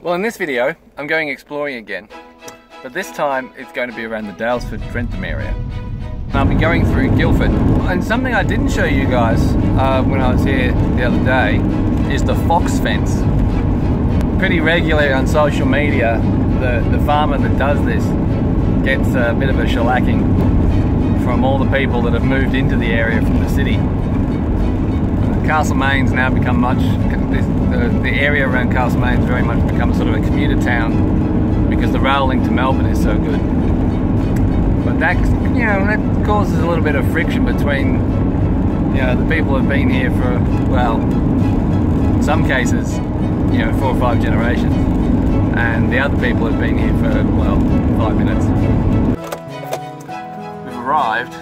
Well, in this video, I'm going exploring again, but this time it's going to be around the Daylesford, Trentham area. And I'll be going through Guildford. And something I didn't show you guys when I was here the other day is the fox fence. Pretty regularly on social media, the farmer that does this gets a bit of a shellacking from all the people that have moved into the area from the city. Castlemaine's now become the area around Castlemaine's very much become sort of a commuter town because the rail link to Melbourne is so good. But that, that causes a little bit of friction between, the people who have been here for, well, in some cases, 4 or 5 generations, and the other people have been here for, well, 5 minutes. We've arrived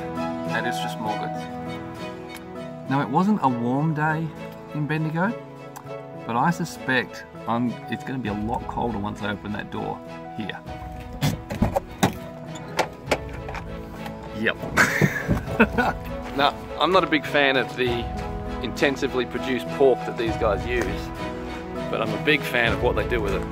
at Just Morgan's. Now, it wasn't a warm day in Bendigo, but I suspect it's going to be a lot colder once I open that door here. Yep. Now, I'm not a big fan of the intensively produced pork that these guys use, but I'm a big fan of what they do with it.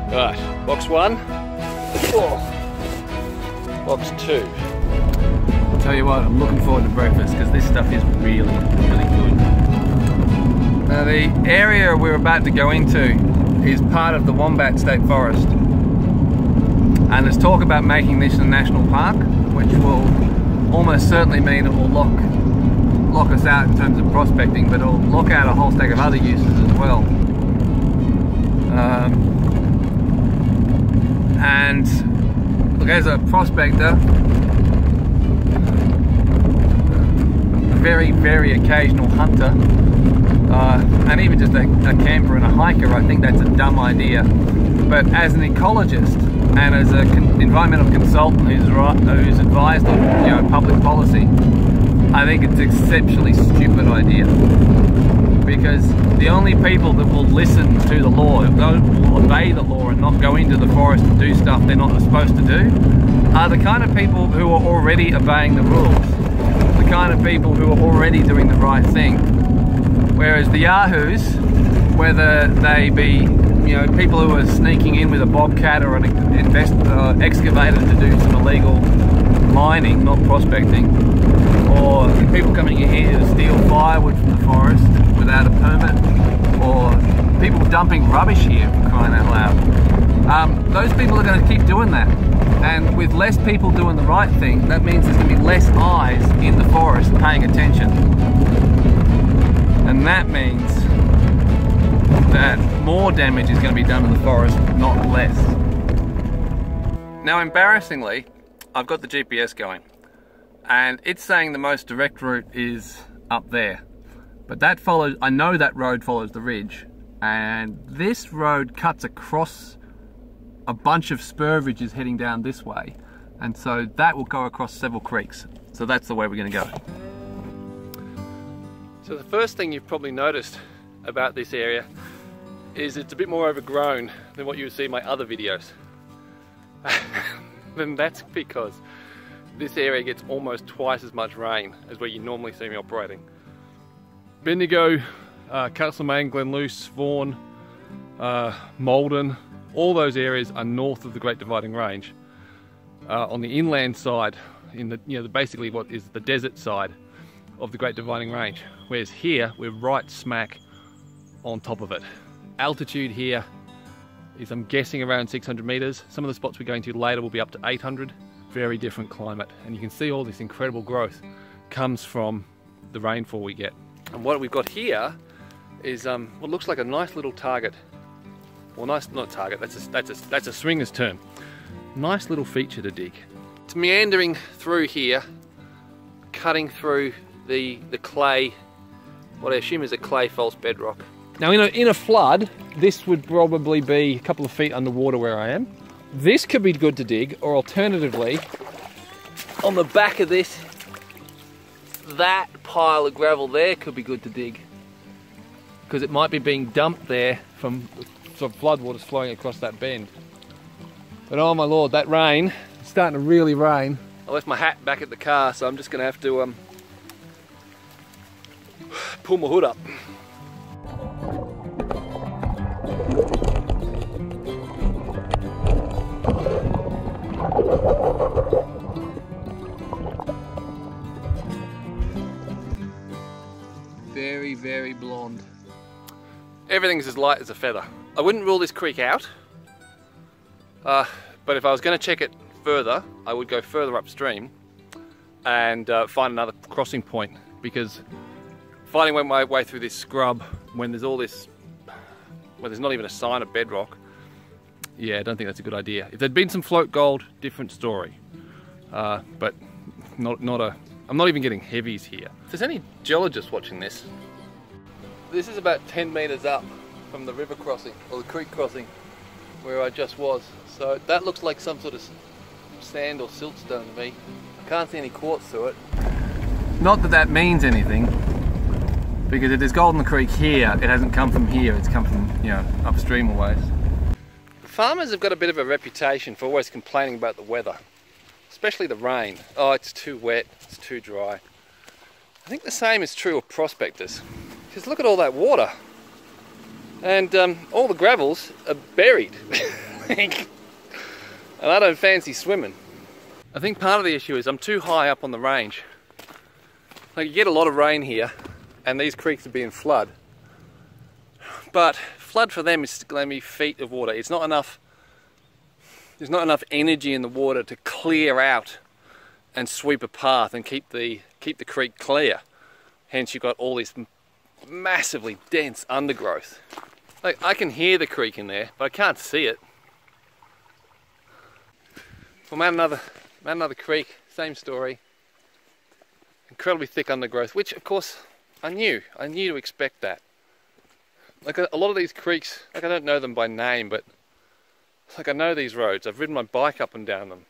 Right, box 1, box 2. I'll tell you what, I'm looking forward to breakfast because this stuff is really, really good. Now, the area we're about to go into is part of the Wombat State Forest, and there's talk about making this a national park, which will almost certainly mean it will lock us out in terms of prospecting, but it'll lock out a whole stack of other uses as well. And look, as a prospector, a very, very occasional hunter, and even just a camper and a hiker, I think that's a dumb idea. But as an ecologist and as an environmental consultant who's advised on public policy, I think it's an exceptionally stupid idea. Because the only people that will listen to the law, will obey the law and not go into the forest and do stuff they're not supposed to do, are the kind of people who are already obeying the rules. The kind of people who are already doing the right thing. Whereas the yahoos, whether they be people who are sneaking in with a bobcat or an excavator to do some illegal mining, not prospecting, or people coming in here to steal firewood from the forest without a permit, or people dumping rubbish here, for crying out loud. Those people are going to keep doing that. And with less people doing the right thing, that means there's going to be less eyes in the forest paying attention. And that means that more damage is going to be done to the forest, not less. Now, embarrassingly, I've got the GPS going, and it's saying the most direct route is up there. But that follows, I know that road follows the ridge, and this road cuts across a bunch of spur ridges heading down this way, and so that will go across several creeks. So that's the way we're going to go. So the first thing you've probably noticed about this area is it's a bit more overgrown than what you would see in my other videos. And that's because this area gets almost twice as much rain as where you normally see me operating. Bendigo, Castlemaine, Glenluce, Vaughan, Maldon, all those areas are north of the Great Dividing Range. On the inland side, in the basically what is the desert side of the Great Dividing Range, whereas here we're right smack on top of it. Altitude here is, I'm guessing, around 600 meters. Some of the spots we're going to later will be up to 800. Very different climate, and you can see all this incredible growth comes from the rainfall we get. And what we've got here is what looks like a nice little target. Well, nice, not target, that's a swinger's term. Nice little feature to dig. It's meandering through here, cutting through the clay, what I assume is a clay false bedrock. Now in a flood, this would probably be a couple of feet underwater where I am. This could be good to dig, or alternatively, on the back of this, that pile of gravel there could be good to dig, because it might be being dumped there from floodwaters flowing across that bend. But oh my lord, that rain, it's starting to really rain. I left my hat back at the car, so I'm just going to have to pull my hood up. Very, very blonde. Everything's as light as a feather. I wouldn't rule this creek out, but if I was going to check it further, I would go further upstream and find another crossing point, because finding my way through this scrub when there's all this, well, there's not even a sign of bedrock, yeah, I don't think that's a good idea. If there'd been some float gold, different story, but I'm not even getting heavies here. If there's any geologists watching this, this is about 10 meters up from the river crossing, or the creek crossing, where I just was. So that looks like some sort of sand or siltstone to me. I can't see any quartz through it. Not that that means anything, because if there's gold in the creek here, it hasn't come from here, it's come from, you know, upstream a ways. The farmers have got a bit of a reputation for always complaining about the weather, especially the rain. Oh, it's too wet, it's too dry. I think the same is true of prospectors, because look at all that water. And all the gravels are buried. And I don't fancy swimming. I think part of the issue is I'm too high up on the range. Like, you get a lot of rain here, and these creeks are being flood. But flood for them is going to be feet of water. It's not enough. There's not enough energy in the water to clear out and sweep a path and keep the creek clear. Hence, you've got all this massively dense undergrowth. Like, I can hear the creek in there, but I can't see it. Well, I'm at another creek, same story. Incredibly thick undergrowth, which of course I knew to expect that. Like, a lot of these creeks, like, I don't know them by name, but like, I know these roads. I've ridden my bike up and down them.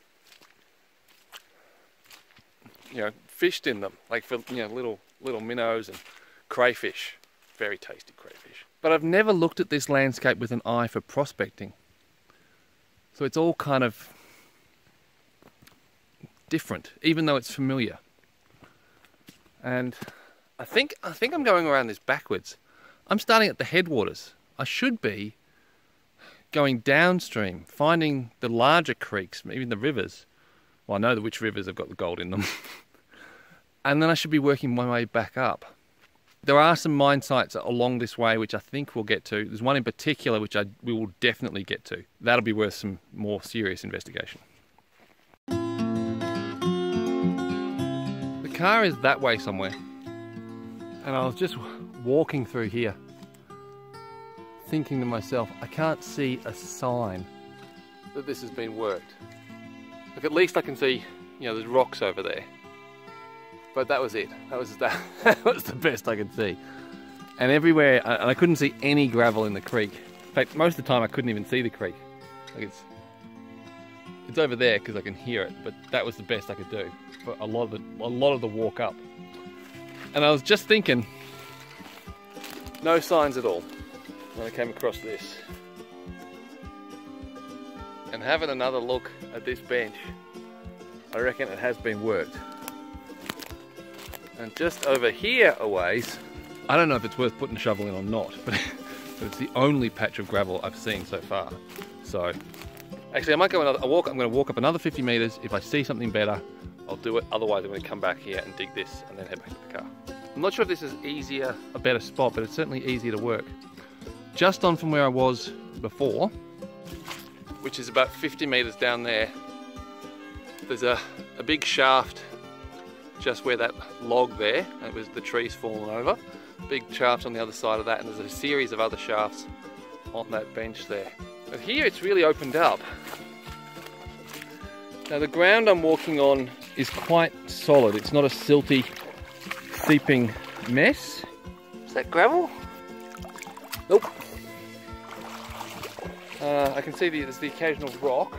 You know, fished in them, like, for, you know, little minnows and crayfish. Very tasty crayfish. But I've never looked at this landscape with an eye for prospecting. So it's all kind of different, even though it's familiar. And I think I'm going around this backwards. I'm starting at the headwaters. I should be going downstream, finding the larger creeks, even the rivers. Well, I know which rivers have got the gold in them. And then I should be working my way back up. There are some mine sites along this way which I think we'll get to. There's one in particular which we will definitely get to. That'll be worth some more serious investigation. The car is that way somewhere. And I was just walking through here, thinking to myself, I can't see a sign that this has been worked. Like, at least I can see, you know, there's rocks over there. But that was it. That was the best I could see. And everywhere, and I couldn't see any gravel in the creek. In fact, most of the time I couldn't even see the creek. Like, it's over there because I can hear it, but that was the best I could do for a lot of the walk up. And I was just thinking, no signs at all. And I came across this. And having another look at this bench, I reckon it has been worked. And just over here a ways, I don't know if it's worth putting a shovel in or not, but it's the only patch of gravel I've seen so far. So, actually I might go I'm going to walk up another 50 meters. If I see something better, I'll do it. Otherwise I'm going to come back here and dig this and then head back to the car. I'm not sure if this is a better spot, but it's certainly easier to work. Just on from where I was before, which is about 50 meters down there, there's a big shaft just where that log there, it was the trees fallen over. Big shafts on the other side of that, and there's a series of other shafts on that bench there. But here it's really opened up. Now the ground I'm walking on is quite solid. It's not a silty, seeping mess. Is that gravel? Nope. I can see there's the occasional rock,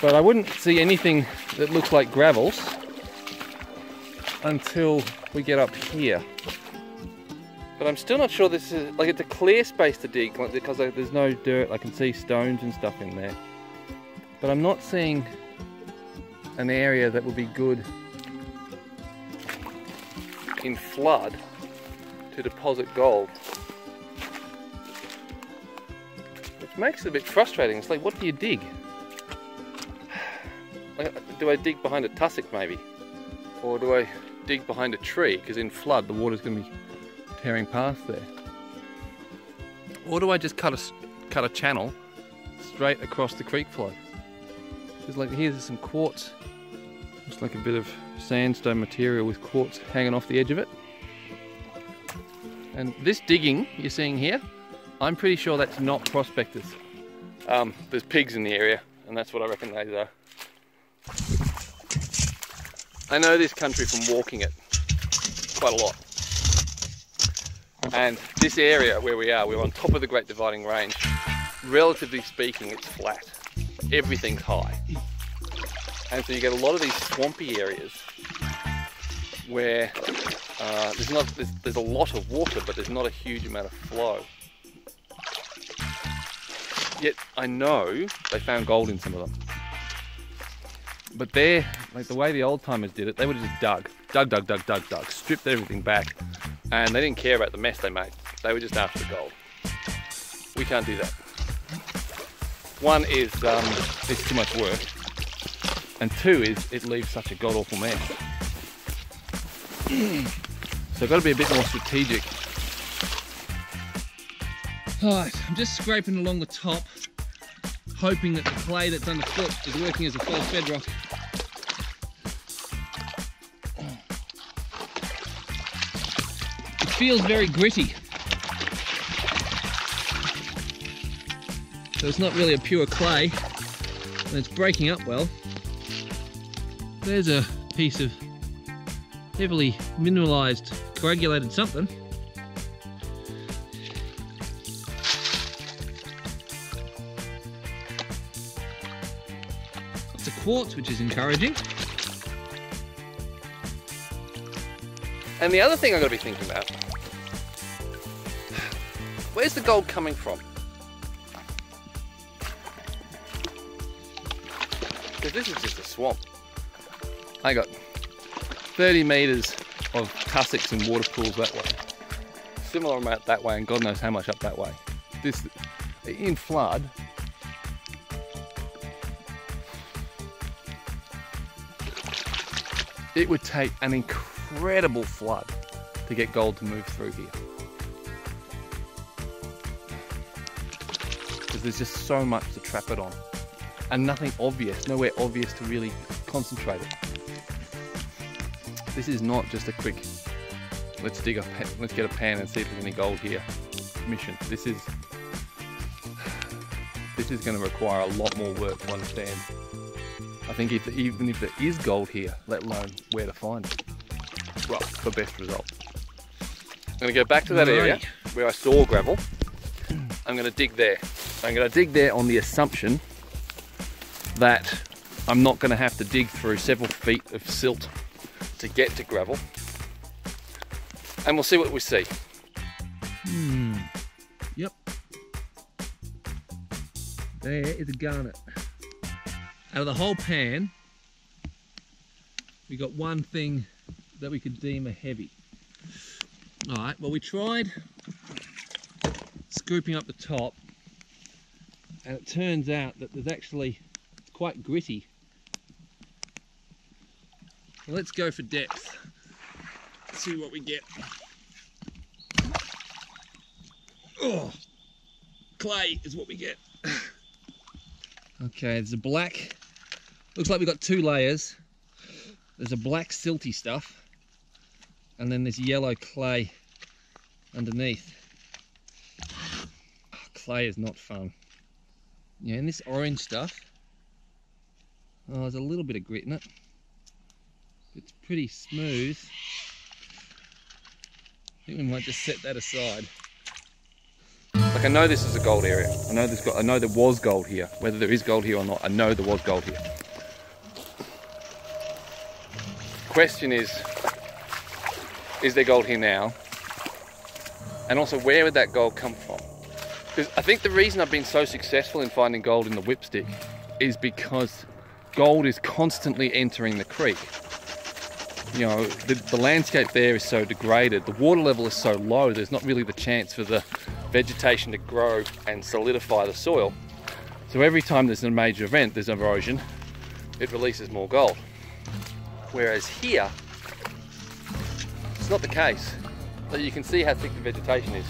but I wouldn't see anything that looks like gravels until we get up here. But I'm still not sure this is, like, it's a clear space to dig, because there's no dirt. I can see stones and stuff in there. but I'm not seeing an area that would be good in flood to deposit gold. Which makes it a bit frustrating. It's like, what do you dig? Do I dig behind a tussock maybe? Or do I dig behind a tree? Because in flood the water's going to be tearing past there. Or do I just cut a channel straight across the creek flow? Because like here's some quartz. Looks like a bit of sandstone material with quartz hanging off the edge of it. And this digging you're seeing here, I'm pretty sure that's not prospectors. There's pigs in the area, and that's what I reckon they are. I know this country from walking it quite a lot. And this area where we are, we're on top of the Great Dividing Range. Relatively speaking, it's flat. Everything's high. And so you get a lot of these swampy areas where there's a lot of water, but there's not a huge amount of flow. Yet I know they found gold in some of them. But they're, like the way the old timers did it, they would have just dug, stripped everything back, and they didn't care about the mess they made. They were just after the gold. We can't do that. One is it's too much work, and two is it leaves such a god-awful mess. So I've got to be a bit more strategic. Alright, I'm just scraping along the top, hoping that the clay that's underfoot is working as a false bedrock. It feels very gritty. So it's not really a pure clay, and it's breaking up well. There's a piece of heavily mineralized, coagulated something. Lots of quartz, which is encouraging. And the other thing I've got to be thinking about, where's the gold coming from? Because this is just a swamp. I got 30 metres of tussocks and water pools that way. Similar amount that way, and God knows how much up that way. This, in flood, it would take an incredible flood to get gold to move through here. Because there's just so much to trap it on. And nothing obvious, nowhere obvious to really concentrate it. This is not just a quick, let's get a pan and see if there's any gold here mission. This is going to require a lot more work to understand. I think even if there is gold here, let alone where to find it, well, for best result. I'm going to go back to that area where I saw gravel. I'm going to dig there. I'm going to dig there on the assumption that I'm not going to have to dig through several feet of silt to get to gravel, and we'll see what we see. Yep. There is a garnet. Out of the whole pan, we got one thing that we could deem a heavy. Alright, well we tried scooping up the top, and it turns out that there's actually, it's quite gritty. Well, let's go for depth. See what we get. Oh, clay is what we get. Okay, there's a black, looks like we've got two layers. There's a black silty stuff, and then this yellow clay underneath. Oh, clay is not fun. Yeah, and this orange stuff, oh, there's a little bit of grit in it. It's pretty smooth. I think we might just set that aside. Like, I know this is a gold area. I know there was gold here. Whether there is gold here or not, I know there was gold here. Question is there gold here now? And also, where would that gold come from? Because I think the reason I've been so successful in finding gold in the whipstick is because gold is constantly entering the creek. You know, the landscape there is so degraded, the water level is so low, there's not really the chance for the vegetation to grow and solidify the soil. So every time there's a major event, there's erosion, it releases more gold. Whereas here, it's not the case. So you can see how thick the vegetation is.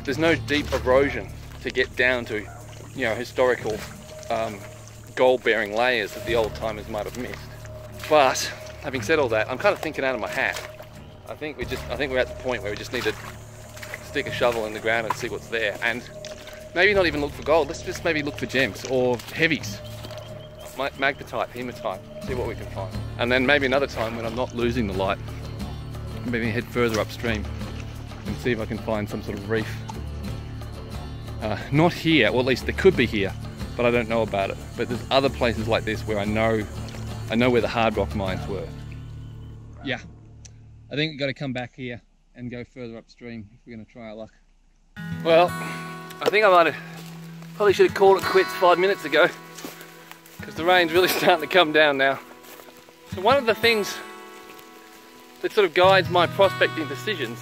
There's no deep erosion to get down to, you know, historical gold-bearing layers that the old timers might have missed. But having said all that, I'm kind of thinking out of my hat. I think we're at the point where we just need to stick a shovel in the ground and see what's there, and maybe not even look for gold. Let's just maybe look for gems or heavies, magnetite, hematite. See what we can find, and then maybe another time when I'm not losing the light, maybe head further upstream and see if I can find some sort of reef. Not here, or at least there could be here, but I don't know about it. But there's other places like this where I know where the hard rock mines were. Yeah, I think we've got to come back here and go further upstream if we're going to try our luck. Well, I think I probably should have called it quits 5 minutes ago, because the rain's really starting to come down now. So one of the things that sort of guides my prospecting decisions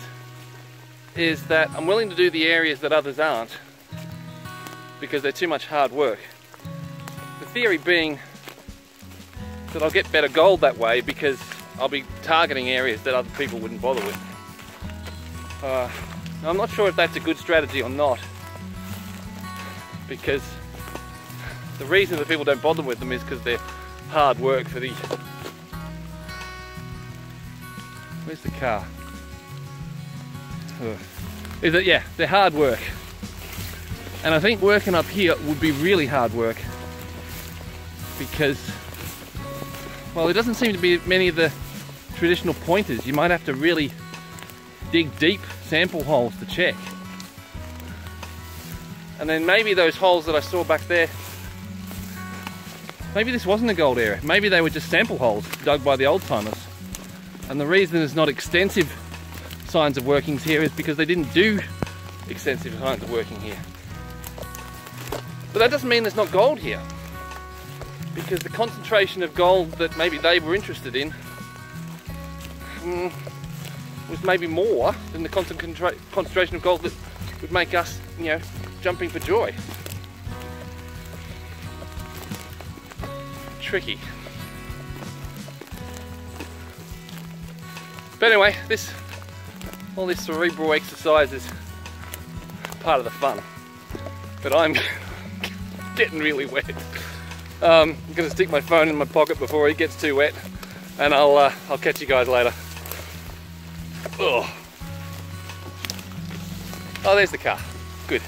is that I'm willing to do the areas that others aren't, because they're too much hard work. The theory being that I'll get better gold that way because I'll be targeting areas that other people wouldn't bother with. Now I'm not sure if that's a good strategy or not, because the reason that people don't bother with them is because they're hard work for the... Where's the car? Is it? Yeah, they're hard work. And I think working up here would be really hard work because, well, there doesn't seem to be many of the traditional pointers. You might have to really dig deep sample holes to check. And then maybe those holes that I saw back there, maybe this wasn't a gold area. Maybe they were just sample holes dug by the old timers. And the reason there's not extensive signs of workings here is because they didn't do extensive signs of working here. But that doesn't mean there's not gold here, because the concentration of gold that maybe they were interested in was maybe more than the concentration of gold that would make us, you know, jumping for joy. Tricky. But anyway, all this cerebral exercise is part of the fun. But I'm getting really wet. I'm gonna stick my phone in my pocket before it gets too wet, and I'll catch you guys later. Oh, there's the car. Good.